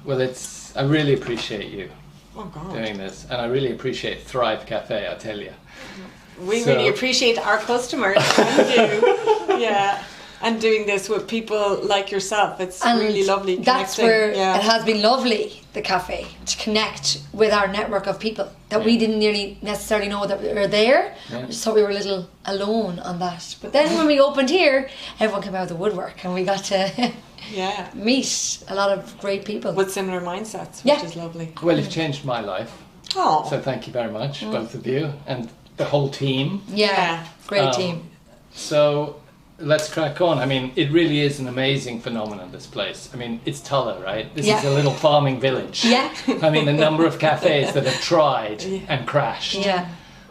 Well, I really appreciate you God. doing this, and I really appreciate Thrive Cafe, I tell you. We really appreciate our customers and you. Yeah. And doing this with people like yourself, it's really lovely connecting. That's where it has been lovely, the cafe, to connect with our network of people that we didn't really necessarily know that we were there. Yeah. We just thought we were a little alone on that. But then when we opened here, everyone came out of the woodwork and we got to meet a lot of great people. With similar mindsets, which is lovely. Well, you've changed my life. Oh. So thank you very much, both of you, and the whole team. Yeah. Great team. So let's crack on. I mean, it really is an amazing phenomenon, this place. I mean, it's Tullow, right? This is a little farming village. Yeah. I mean, the number of cafes that have tried and crashed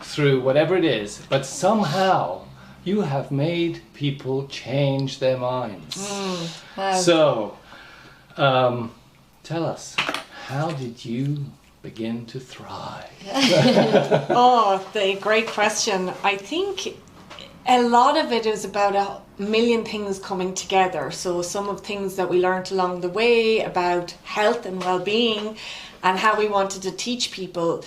through whatever it is, but somehow you have made people change their minds. Wow. So, tell us, how did you begin to thrive? The great question. I think a lot of it is about a million things coming together. So some of things that we learned along the way about health and well-being and how we wanted to teach people.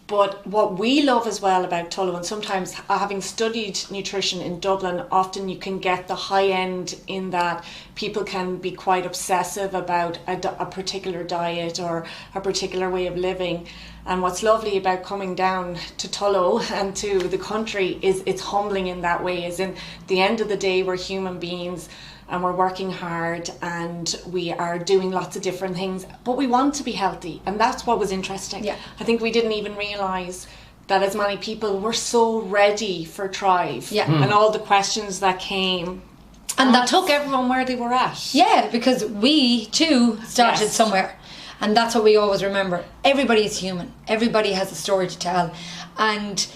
But what we love as well about Tullow, and sometimes having studied nutrition in Dublin, often you can get the high end in that people can be quite obsessive about a particular diet or a particular way of living. And what's lovely about coming down to Tullow and to the country is it's humbling in that way, is in the end of the day we're human beings and we're working hard and we are doing lots of different things, but we want to be healthy, and that's what was interesting. Yeah. I think we didn't even realise that as many people were so ready for Thrive and all the questions that came. And that took everyone where they were at. Yeah, because we too started somewhere. And that's what we always remember. Everybody is human. Everybody has a story to tell. And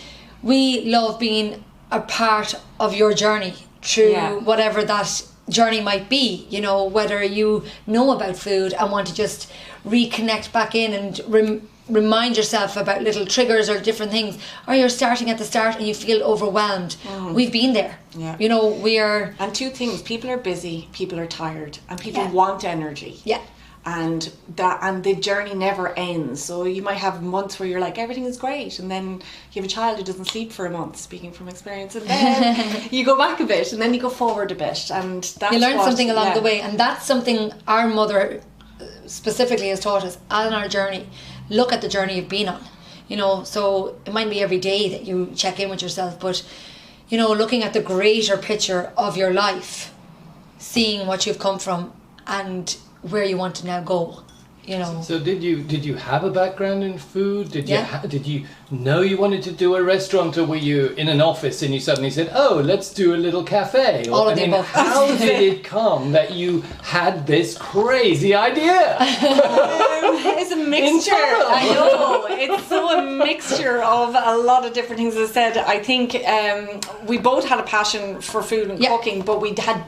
we love being a part of your journey through whatever that journey might be. You know, whether you know about food and want to just reconnect back in and remind yourself about little triggers or different things, or you're starting at the start and you feel overwhelmed. We've been there. Yeah. You know, we are... And two things. People are busy, people are tired, and people want energy. Yeah. And the journey never ends. So you might have months where you're like, everything is great, and then you have a child who doesn't sleep for a month, speaking from experience, and then you go back a bit and then you go forward a bit, and that's you learn something along the way. And that's something our mother specifically has taught us on our journey. Look at the journey you've been on, you know. So it might be every day that you check in with yourself, but you know, looking at the greater picture of your life, seeing what you've come from and where you want to now go, you know. So did you have a background in food? Did you know you wanted to do a restaurant, or were you in an office and you suddenly said, "Oh, let's do a little cafe"? All of the above. How did it come that you had this crazy idea? It's a mixture. I know. It's so a mixture of a lot of different things. As I said, I think we both had a passion for food and cooking, but we had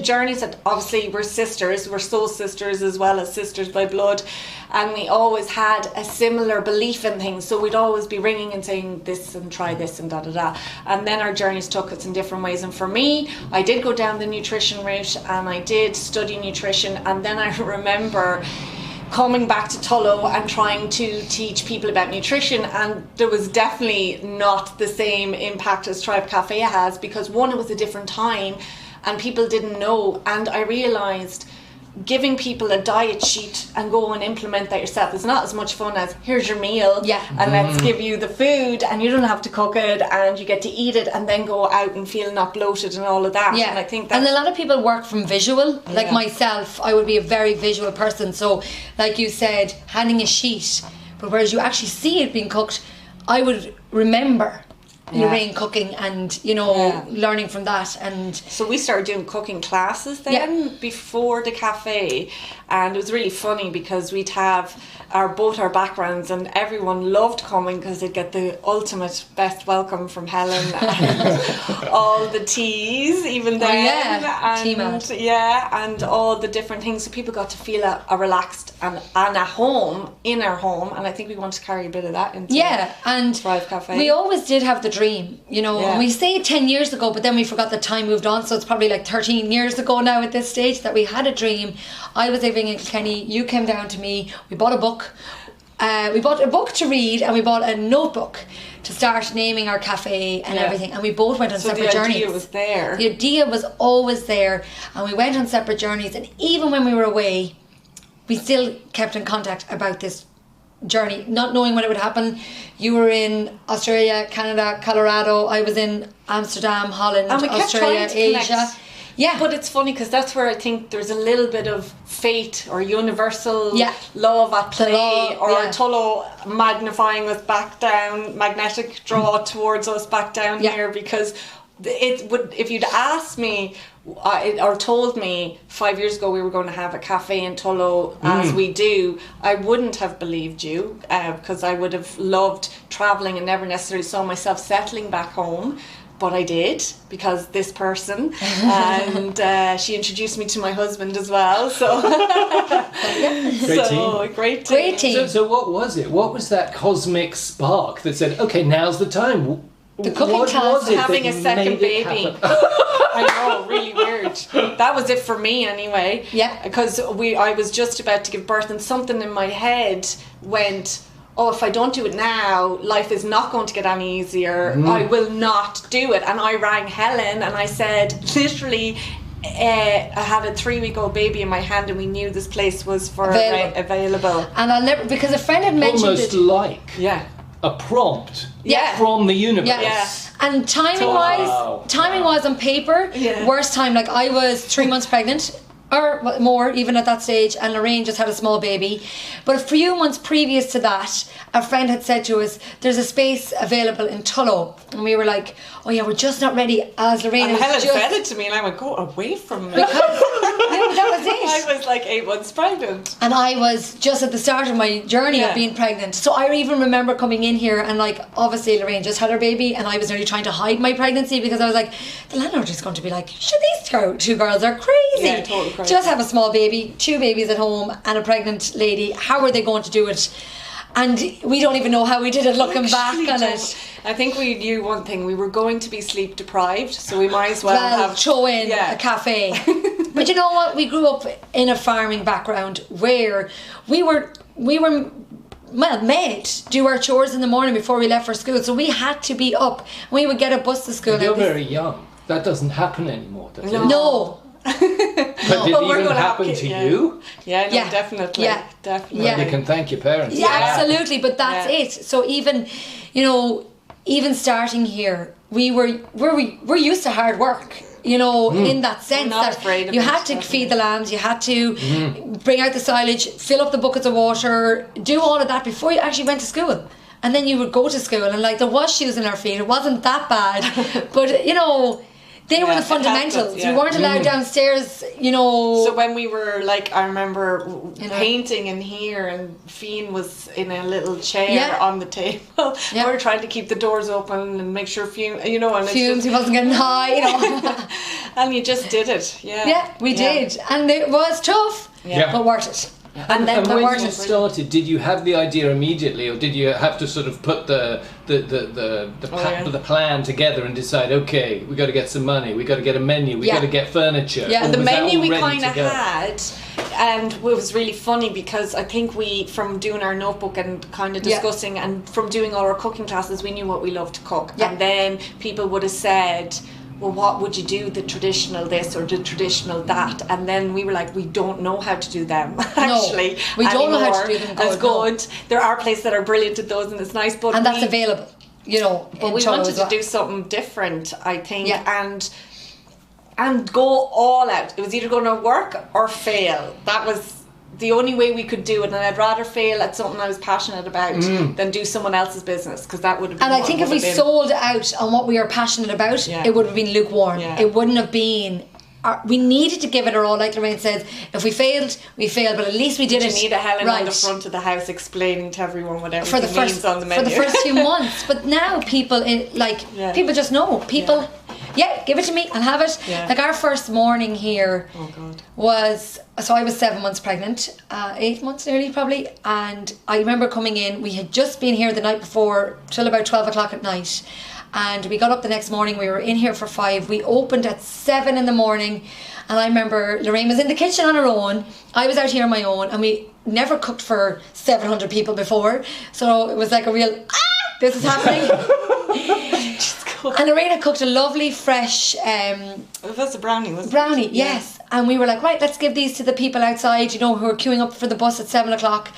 journeys that obviously we're sisters, we're soul sisters as well as sisters by blood, and we always had a similar belief in things, so we'd always be ringing and saying this and try this and da. And then our journeys took us in different ways, and for me, I did go down the nutrition route and I did study nutrition, and then I remember coming back to Tullow and trying to teach people about nutrition, and there was definitely not the same impact as Thrive Cafe has, because one, it was a different time and people didn't know, and I realised giving people a diet sheet and go and implement that yourself is not as much fun as here's your meal and let's give you the food and you don't have to cook it and you get to eat it and then go out and feel not bloated and all of that. And I think and a lot of people work from visual, like myself. I would be a very visual person, so like you said, handing a sheet, but whereas you actually see it being cooked, I would remember Lorraine cooking and, you know, learning from that. And so we started doing cooking classes then before the cafe, and it was really funny because we'd have both our backgrounds, and everyone loved coming because they'd get the ultimate best welcome from Helen and all the teas even then, and all the different things, so people got to feel a relaxed and a home in our home, and I think we want to carry a bit of that into and Thrive Cafe. We always did have the dream, you know. Yeah. And we say 10 years ago, but then we forgot that time moved on, so it's probably like 13 years ago now at this stage that we had a dream. I was living in Kilkenny, you came down to me, we bought a book. We bought a book to read and we bought a notebook to start naming our cafe and everything, and we both went on separate journeys. The idea was there. The idea was always there, and we went on separate journeys, and even when we were away, we still kept in contact about this journey, not knowing when it would happen. You were in Australia, Canada, Colorado. I was in Amsterdam, Holland, and we kept Australia, trying to Asia. Connect. Yeah, but it's funny because that's where I think there's a little bit of fate or universal love at play, or Tullow magnifying us back down, magnetic draw towards us back down here, because it would, if you'd asked me or told me 5 years ago we were going to have a cafe in Tullow as we do, I wouldn't have believed you, because I would have loved travelling and never necessarily saw myself settling back home. But I did, because this person, and she introduced me to my husband as well. So great team. So what was it? What was that cosmic spark that said, "Okay, now's the time"? The cooking class, having a second baby. I know, really weird. That was it for me anyway. Yeah. Because I was just about to give birth, and something in my head went, oh, if I don't do it now, life is not going to get any easier. I will not do it. And I rang Helen and I said, literally, I had a 3-week-old baby in my hand, and we knew this place was available. And I'll never, because a friend had mentioned almost like a prompt from the universe. Yeah. And timing wise on paper, worst time, like I was 3 months pregnant, or more even at that stage, and Lorraine just had a small baby. But a few months previous to that, a friend had said to us, there's a space available in Tullow, and we were like, oh yeah, we're just not ready, as Lorraine and Helen just said it to me, and I went, go away from me. Because, that was it. I was like 8 months pregnant, and I was just at the start of my journey of being pregnant. So I even remember coming in here, and like, obviously Lorraine just had her baby, and I was nearly trying to hide my pregnancy, because I was like, the landlord is going to be like, shit, these two girls are crazy. Yeah, totally crazy. Just have a small baby, 2 babies at home, and a pregnant lady. How are they going to do it? And we don't even know how we did it, looking back on it. I think we knew one thing: we were going to be sleep deprived, so we might as well throw in a cafe. But you know what? We grew up in a farming background where we were made to do our chores in the morning before we left for school. So we had to be up. We would get a bus to school. You're very young. That doesn't happen anymore, does it? No. But did it even happen to you? Yeah, no, definitely. Yeah, definitely. Well, you can thank your parents. Yeah, absolutely. But that's it. So even, even starting here, we're used to hard work. In that sense that you had to feed the lambs, you had to bring out the silage, fill up the buckets of water, do all of that before you actually went to school. And then you would go to school, and like there was shoes in our feet. It wasn't that bad, but they were the fundamentals. We weren't allowed downstairs, So when we were like, I remember painting in here, and Fian was in a little chair on the table. We were trying to keep the doors open and make sure fumes, he wasn't getting high, And you just did it. Yeah, we did. And it was tough, but worth it. And when you started, did you have the idea immediately, or did you have to sort of put the plan together and decide, okay, we got to get some money, we got to get a menu, we got to get furniture? Yeah, the menu we kind of had, and it was really funny because I think we, from doing our notebook and kind of discussing, and from doing all our cooking classes, we knew what we loved to cook, and then people would have said, well, what would you do, the traditional this or the traditional that? And then we were like, we don't know how to do them, actually. No, we don't know how to do them good. There are places that are brilliant at those, and it's nice, but and that's available, But we wanted to do something different, I think, and go all out. It was either going to work or fail. That was the only way we could do it, and I'd rather fail at something I was passionate about than do someone else's business, because that would have been. And I think if we sold out on what we are passionate about, it would have been lukewarm. It wouldn't have been. We needed to give it our all, like Lorraine says. If we failed, we failed, but at least we did it. You need a Helen on the front of the house explaining to everyone what everything means on the menu. For the first few months, but now people people just know. People, give it to me, I'll have it. Like our first morning here was, so I was 7 months pregnant, 8 months nearly probably, and I remember coming in. We had just been here the night before till about 12 o'clock at night. And we got up the next morning, we were in here for 5, we opened at 7 in the morning, and I remember Lorraine was in the kitchen on her own, I was out here on my own, and we never cooked for 700 people before, so it was like a real, this is happening. And Lorraine had cooked a lovely fresh that's a brownie, wasn't it? Brownie, yes. And we were like, right, let's give these to the people outside, you know, who are queuing up for the bus at 7 o'clock.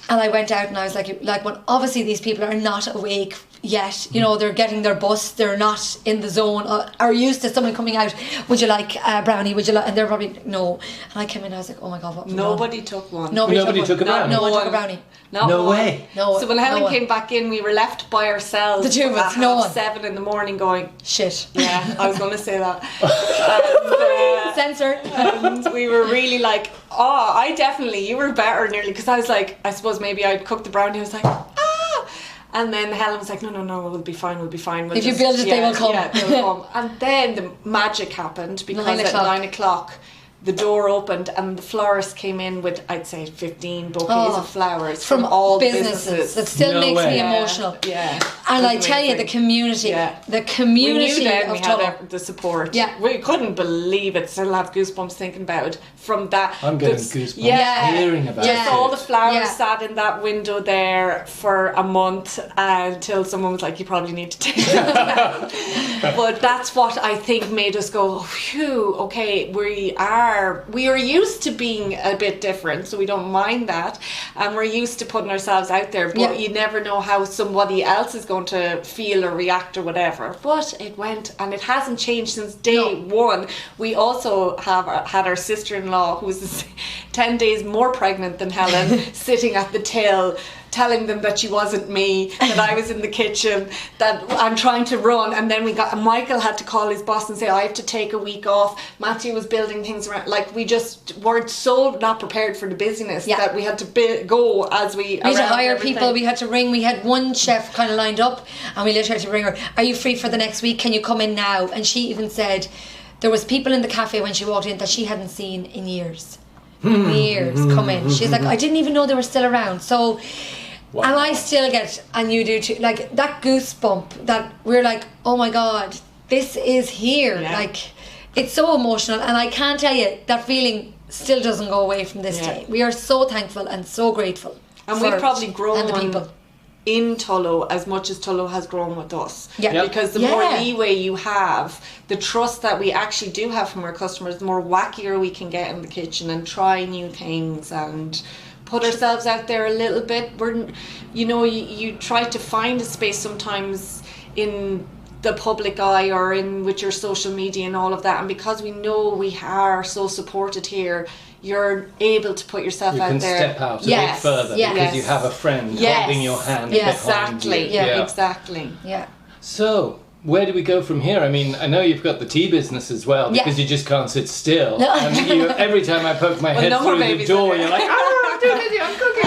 And I went out and I was like, well, obviously these people are not awake yet. You know, they're getting their bus. They're not in the zone. Are used to someone coming out. Would you like a brownie? Would you like? And they're probably no. And I came in. I was like, oh my god, what? Nobody took one. Nobody took a brownie. No one took a brownie. No way. No. So when Helen came back in, we were left by ourselves. The two of us. No one. 7 in the morning, going shit. Yeah, I was going to say that. Censored. And we were really like, you were better nearly, because I was like, I suppose maybe I'd cooked the brownie. I was like, and then Helen was like, no, we'll be fine. We'll if you build it, they will come. Yeah, they will come. And then the magic happened, because at 9 o'clock the door opened and the florist came in with, I'd say, 15 bouquets of flowers from all businesses. That still makes me emotional. Yeah. And I tell you, the community We knew then of we Tullow. had the support. Yeah. We couldn't believe it. Still have goosebumps thinking about it. From that. I'm getting goosebumps hearing about Just it. all the flowers sat in that window there for a month until someone was like, you probably need to take them down. But that's what I think made us go, phew, okay, we are used to being a bit different, so we don't mind that, and we're used to putting ourselves out there, but you never know how somebody else is going to feel or react or whatever. But it went, and it hasn't changed since day one. We also had our sister-in-law, who was 10 days more pregnant than Helen, sitting at the till telling them that she wasn't me, that I was in the kitchen, that I'm trying to run. And then Michael had to call his boss and say, I have to take a week off. Matthew was building things around. Like, we just weren't so not prepared for the busyness that we had to go as we had to hire people, we had to ring. We had one chef kind of lined up, and we literally had to ring her, are you free for the next week? Can you come in now? And she even said there was people in the cafe when she walked in that she hadn't seen in years. Come in. She's like, I didn't even know they were still around. So and I still get, and you do too, like that goosebump that we're like, oh my god, this is here. Like, it's so emotional, and I can't tell you, that feeling still doesn't go away from this day. We are so thankful and so grateful. And we've probably grown the people in Tullow as much as Tullow has grown with us. Because the more leeway you have, the trust that we actually do have from our customers, the more wackier we can get in the kitchen and try new things and put ourselves out there a little bit. You try to find a space sometimes in the public eye or in with your social media and all of that, and because we know we are so supported here, you're able to put yourself out there. You can step out a bit further because you have a friend holding your hand behind you. Exactly. Yeah. So, where do we go from here? I mean, I know you've got the tea business as well, because you just can't sit still. And every time I poke my head through the door, you're like, I'm cooking.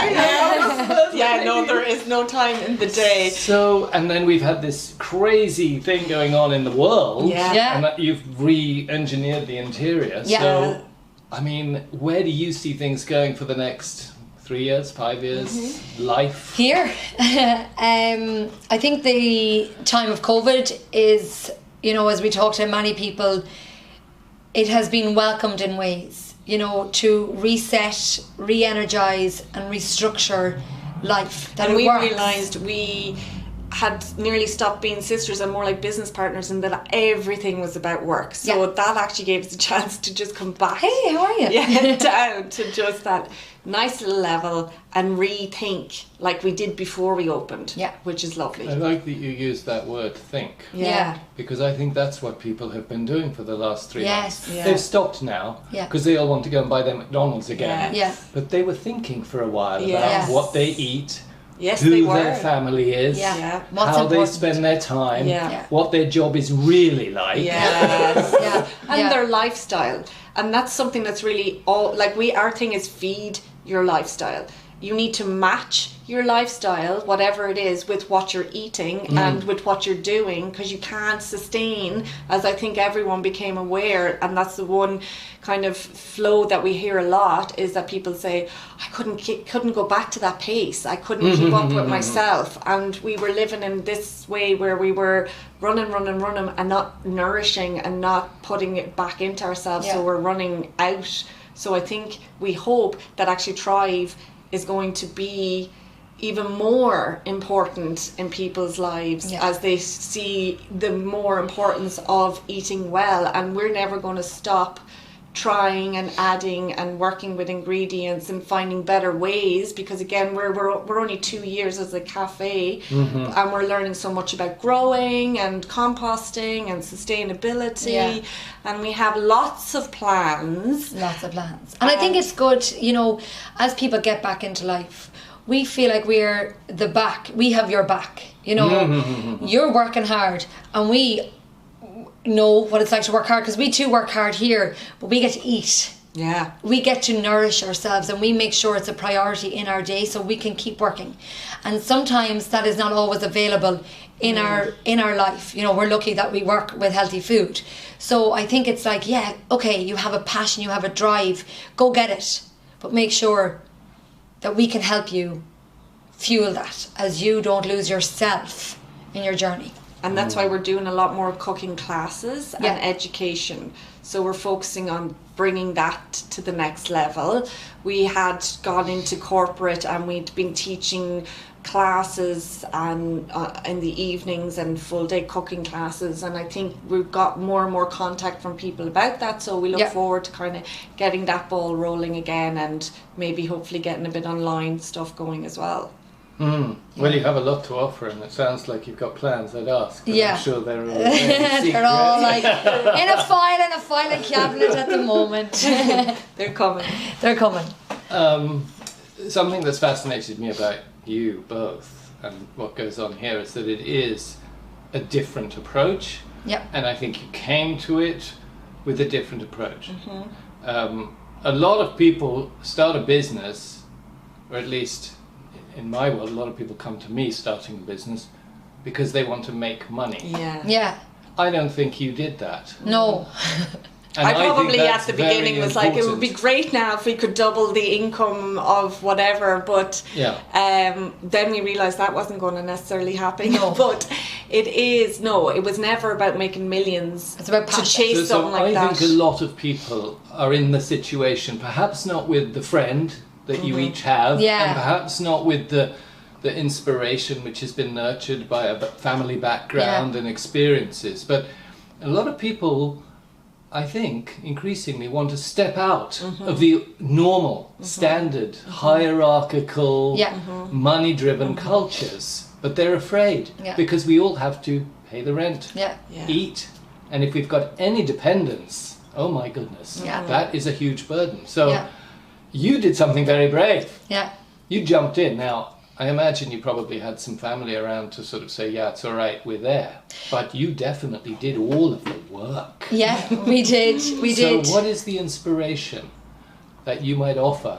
There is no time in the day. So, and then we've had this crazy thing going on in the world, and that you've re-engineered the interior. So, I mean, where do you see things going for the next 3 years, 5 years, life? Here, I think the time of COVID is, as we talk to many people, it has been welcomed in ways, to reset, re-energise and restructure life. And we realised we had nearly stopped being sisters and more like business partners, and that everything was about work. So that actually gave us a chance to just come back. Hey, how are you? Down to just that nice little level and rethink like we did before we opened. Which is lovely. I like that you used that word, think. Because I think that's what people have been doing for the last 3 months. They've stopped now because they all want to go and buy their McDonald's again. But they were thinking for a while about what they eat, who their family is, how they spend their time, what their job is really like, and their lifestyle. And that's something that's really our thing is feed your lifestyle. you need to match your lifestyle, whatever it is, with what you're eating and with what you're doing, because you can't sustain, as I think everyone became aware, and that's the one kind of flow that we hear a lot, is that people say, I couldn't go back to that pace, I couldn't keep up with myself, and we were living in this way where we were running and not nourishing and not putting it back into ourselves, so we're running out. So I think we hope that actually Thrive is going to be even more important in people's lives as they see the more importance of eating well, and we're never going to stop trying and adding and working with ingredients and finding better ways, because again we're only 2 years as a cafe, and we're learning so much about growing and composting and sustainability, and we have lots of plans. And I think it's good, you know, as people get back into life, we feel like we have your back, you know. You're working hard, and we know what it's like to work hard, because we too work hard here, but we get to eat. We get to nourish ourselves, and we make sure it's a priority in our day so we can keep working. And sometimes that is not always available in our life. You know, we're lucky that we work with healthy food. So I think it's like, okay, you have a passion, you have a drive, go get it, but make sure that we can help you fuel that, as you don't lose yourself in your journey. And that's why we're doing a lot more cooking classes and education. So we're focusing on bringing that to the next level. We had gone into corporate, and we'd been teaching classes and in the evenings, and full day cooking classes, and I think we've got more and more contact from people about that, so we look forward to kind of getting that ball rolling again, and maybe hopefully getting a bit online stuff going as well. Well, you have a lot to offer, and it sounds like you've got plans. I'd ask, but I'm sure they're all they're all like in a filing cabinet at the moment. They're coming. Something that's fascinated me about you both and what goes on here is that it is a different approach, and I think you came to it with a different approach. A lot of people start a business, or at least in my world, a lot of people come to me starting a business because they want to make money. I don't think you did that. No. I probably at the beginning was like, it would be great now if we could double the income of whatever, but then we realised that wasn't going to necessarily happen. But it was never about making millions. It's about passion. To chase something like that. I think a lot of people are in the situation, perhaps not with the friend that you each have, and perhaps not with the inspiration which has been nurtured by a family background and experiences, but a lot of people, I think, increasingly want to step out of the normal, standard, hierarchical, money-driven cultures, but they're afraid because we all have to pay the rent, eat, and if we've got any dependence, oh my goodness, that is a huge burden. So you did something very brave. You jumped in. Now, I imagine you probably had some family around to sort of say, it's all right, we're there. But you definitely did all of the work. Yeah, we did. So what is the inspiration that you might offer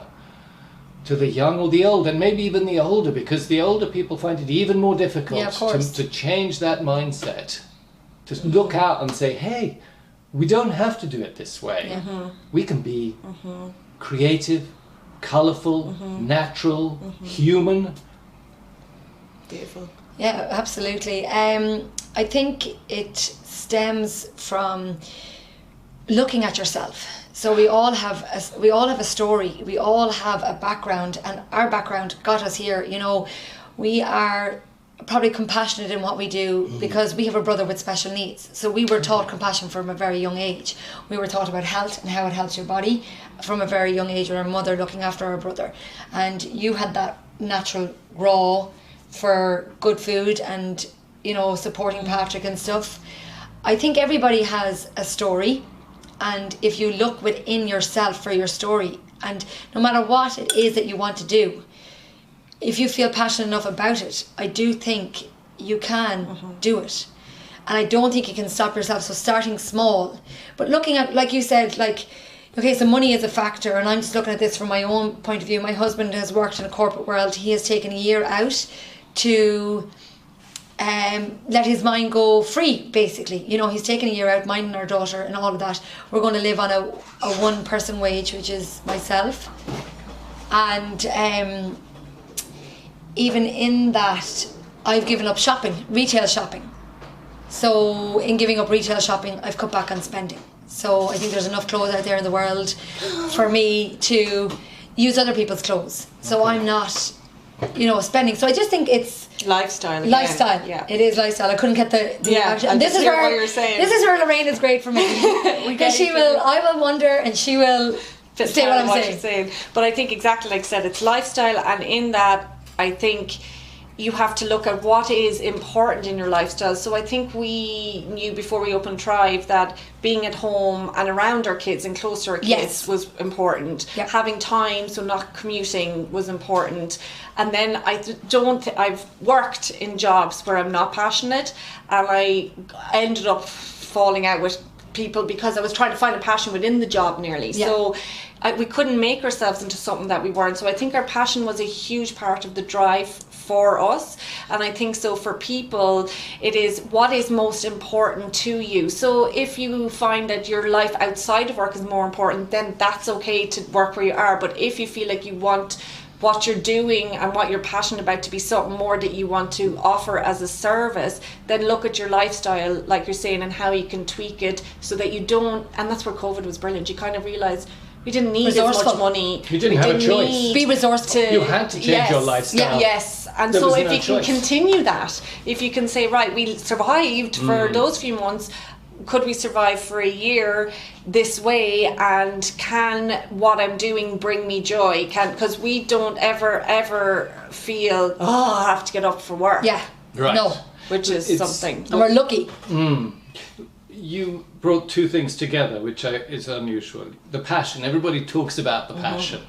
to the young or the old, and maybe even the older, because the older people find it even more difficult to change that mindset, to look out and say, hey, we don't have to do it this way. We can be creative, colourful, natural, human. Beautiful. Yeah, absolutely. I think it stems from looking at yourself. So we all have a story. We all have a background, and our background got us here. You know, we are probably compassionate in what we do because we have a brother with special needs. So we were taught compassion from a very young age. We were taught about health and how it helps your body from a very young age, with our mother looking after our brother. And you had that natural raw for good food and, you know, supporting Patrick and stuff. I think everybody has a story, and if you look within yourself for your story, and no matter what it is that you want to do, if you feel passionate enough about it, I do think you can do it. And I don't think you can stop yourself. So starting small, but looking at, like you said, like okay, so money is a factor, and I'm just looking at this from my own point of view. My husband has worked in a corporate world. He has taken a year out to let his mind go free, basically. You know, he's taken a year out, minding our daughter and all of that. We're going to live on a one-person wage, which is myself. And even in that, I've given up shopping, retail shopping. So in giving up retail shopping, I've cut back on spending. So I think there's enough clothes out there in the world for me to use other people's clothes. So I'm not, you know, spending. So I just think it's lifestyle. Again. Lifestyle. Yeah. It is lifestyle. I couldn't get the and this is where what you're saying. This is where Lorraine is great for me. Because I will wonder and she will say what I'm saying. But I think exactly like I said, it's lifestyle, and in that I think you have to look at what is important in your lifestyle. So I think we knew before we opened Thrive that being at home and around our kids and close to our kids was important. Yep. Having time, so not commuting, was important. And then I've worked in jobs where I'm not passionate, and I ended up falling out with people because I was trying to find a passion within the job nearly. Yeah. So we couldn't make ourselves into something that we weren't. So I think our passion was a huge part of the drive for us, and I think so for people it is what is most important to you. So if you find that your life outside of work is more important, then that's okay to work where you are. But if you feel like you want what you're doing and what you're passionate about to be something more that you want to offer as a service, then look at your lifestyle, like you're saying, and how you can tweak it so that you don't. And that's where COVID was brilliant. You kind of realised we didn't need as much money. You didn't have a choice. Be resourceful. You had to change your lifestyle. Yes. And so if you can continue that, if you can say, right, we survived for those few months, could we survive for a year this way, and can what I'm doing bring me joy? Because we don't ever feel, I have to get up for work. Yeah. Right. No. Which is something. And we're lucky. You brought two things together, which is unusual. The passion. Everybody talks about the passion.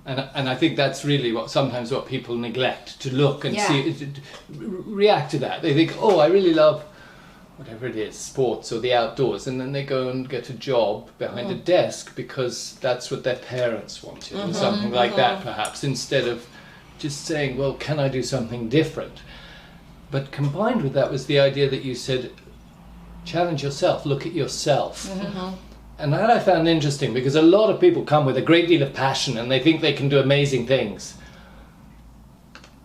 And I think that's really what people neglect, to look and see, to react to that. They think, I really love whatever it is, sports or the outdoors, and then they go and get a job behind a desk because that's what their parents wanted, or something like that perhaps, instead of just saying, well, can I do something different? But combined with that was the idea that you said, challenge yourself, look at yourself. And that I found interesting, because a lot of people come with a great deal of passion and they think they can do amazing things.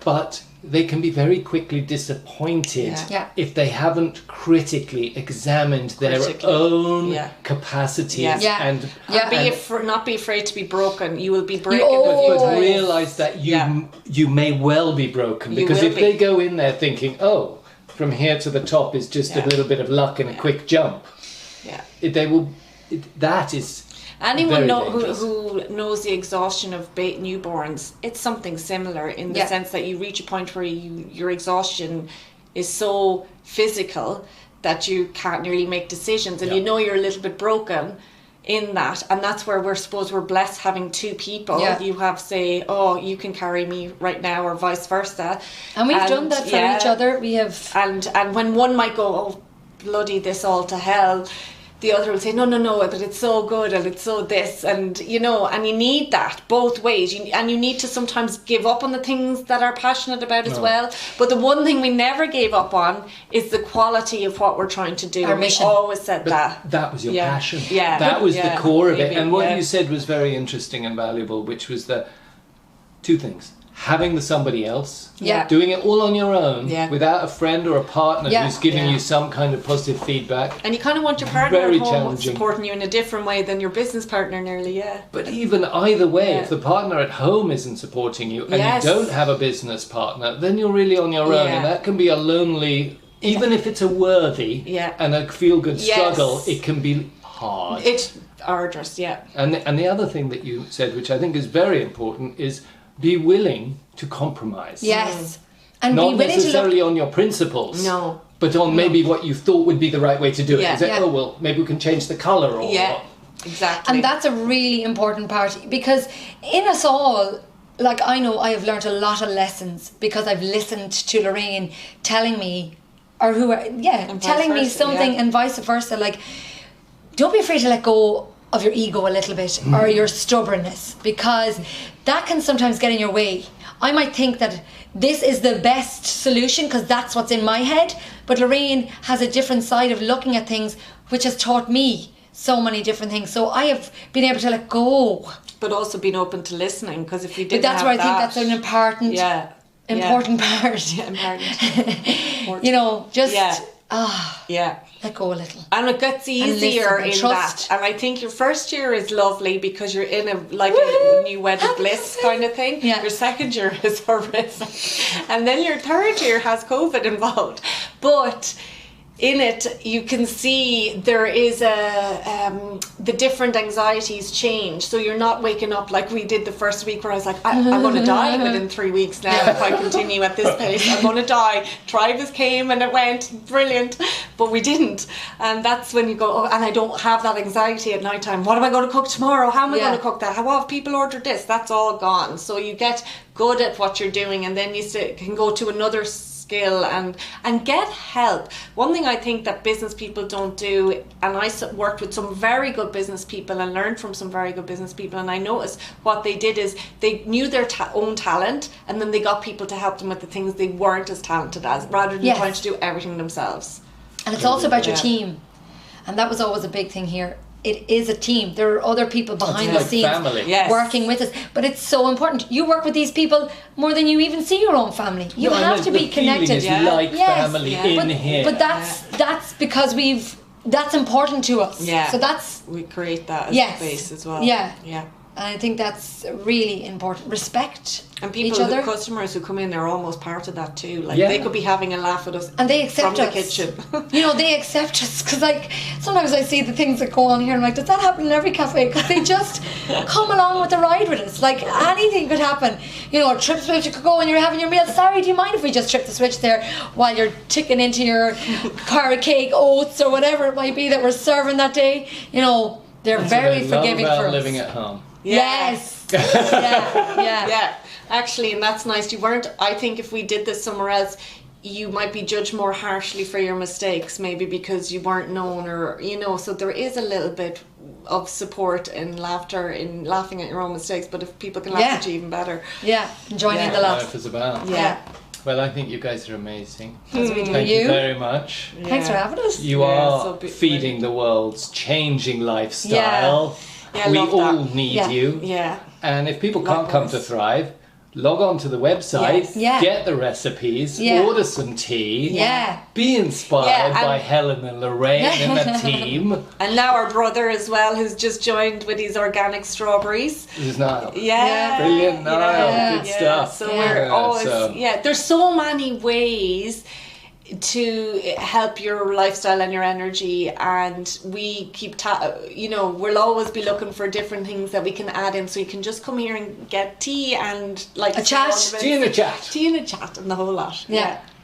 But they can be very quickly disappointed if they haven't critically examined their own capacities. And not be afraid to be broken. You will be breaking. But realise that you may well be broken, because if they go in there thinking, from here to the top is just a little bit of luck and a quick jump, they will. That is anyone who knows the exhaustion of newborns. It's something similar in the sense that you reach a point where your exhaustion is so physical that you can't really make decisions, and you know you're a little bit broken in that. And that's where we're blessed having two people. You have say, you can carry me right now, or vice versa. And we've done that for each other. We have, and when one might go, bloody this all to hell, the other will say, no, but it's so good, and it's so this, and and you need that both ways. And you need to sometimes give up on the things that are passionate about as well. But the one thing we never gave up on is the quality of what we're trying to do. Our mission. We always said that. That was your passion. Yeah. That was the core of it. And what you said was very interesting and valuable, which was the two things. Having the somebody else, doing it all on your own, without a friend or a partner who's giving you some kind of positive feedback. And you kind of want your partner at home supporting you in a different way than your business partner nearly, But even either way, if the partner at home isn't supporting you, and you don't have a business partner, then you're really on your own, and that can be a lonely, even if it's a worthy and a feel-good struggle, it can be hard. It's arduous, And the other thing that you said, which I think is very important, is be willing to compromise. Yes. And not be willing necessarily to look on your principles. No. But on maybe what you thought would be the right way to do it. Maybe we can change the colour or exactly. And that's a really important part, because in us all, like, I know I have learned a lot of lessons because I've listened to Lorraine telling me, telling me something, and vice versa. Like, don't be afraid to let go of your ego a little bit, or your stubbornness, because that can sometimes get in your way. I might think that this is the best solution because that's what's in my head, but Lorraine has a different side of looking at things, which has taught me so many different things. So I have been able to let go, but also been open to listening, because if you didn't, but that's where I think that's an important part. Important. You know, just let go a little, and it gets easier in that. And I think your first year is lovely because you're in a new wedded bliss kind of thing. Your second year is horrific, and then your third year has COVID involved, but in it you can see there is the different anxieties change. So you're not waking up like we did the first week where I was like, I'm going to die within 3 weeks now if I continue at this pace. I'm going to die. Travis came and it went brilliant, but we didn't. And that's when you go, and I don't have that anxiety at night time. What am I going to cook tomorrow? How am I going to cook that? How have people ordered this? That's all gone. So you get good at what you're doing, and then you can go to another skill and get help. One thing I think that business people don't do, and I worked with some very good business people and learned from some very good business people, and I noticed what they did is they knew their own talent, and then they got people to help them with the things they weren't as talented as, rather than trying to do everything themselves. And it's also about your team, and that was always a big thing here. It is a team. There are other people behind the scenes working with us, but it's so important. You work with these people more than you even see your own family. You have to be connected. Like family in here. But that's because that's important to us. Yeah. So that's we create that as space as well. Yeah. And I think that's really important. Respect and people, each other. The customers who come in, they're almost part of that too. Like they could be having a laugh at us, and they accept from us. the kitchen. You know, they accept us, because like sometimes I see the things that go on here, and I'm like, does that happen in every cafe? Because they just come along with the ride with us. Like anything could happen. You know, a trip switch, you could go and you're having your meal. Sorry, do you mind if we just trip the switch there while you're ticking into your carrot cake, oats, or whatever it might be that we're serving that day? You know, they're very forgiving for us. Living at home. Yes. Yeah. Actually, and that's nice. You weren't. I think if we did this somewhere else, you might be judged more harshly for your mistakes, maybe because you weren't known, or So there is a little bit of support and laughter in laughing at your own mistakes. But if people can laugh at you, even better. Yeah, joining the laugh. Life is about. Yeah. Well, I think you guys are amazing. Thank you very much. Yeah. Thanks for having us. You are feeding the world's changing lifestyle. Yeah, we all need you. Yeah. And if people can't come to Thrive, log on to the website, get the recipes, order some tea, be inspired by Helen and Lorraine and the team. And now our brother as well, who's just joined with his organic strawberries. This is Niall. Brilliant, Niall. Good stuff. So we're always, there's so many ways to help your lifestyle and your energy, and we keep we'll always be looking for different things that we can add in, so you can just come here and get tea and like a chat, tea and a chat and the whole lot.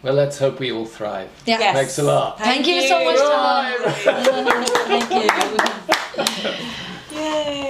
Well, let's hope we all thrive. Yes. Thanks a lot. Thank you so much, Tom. Thank you. Yay.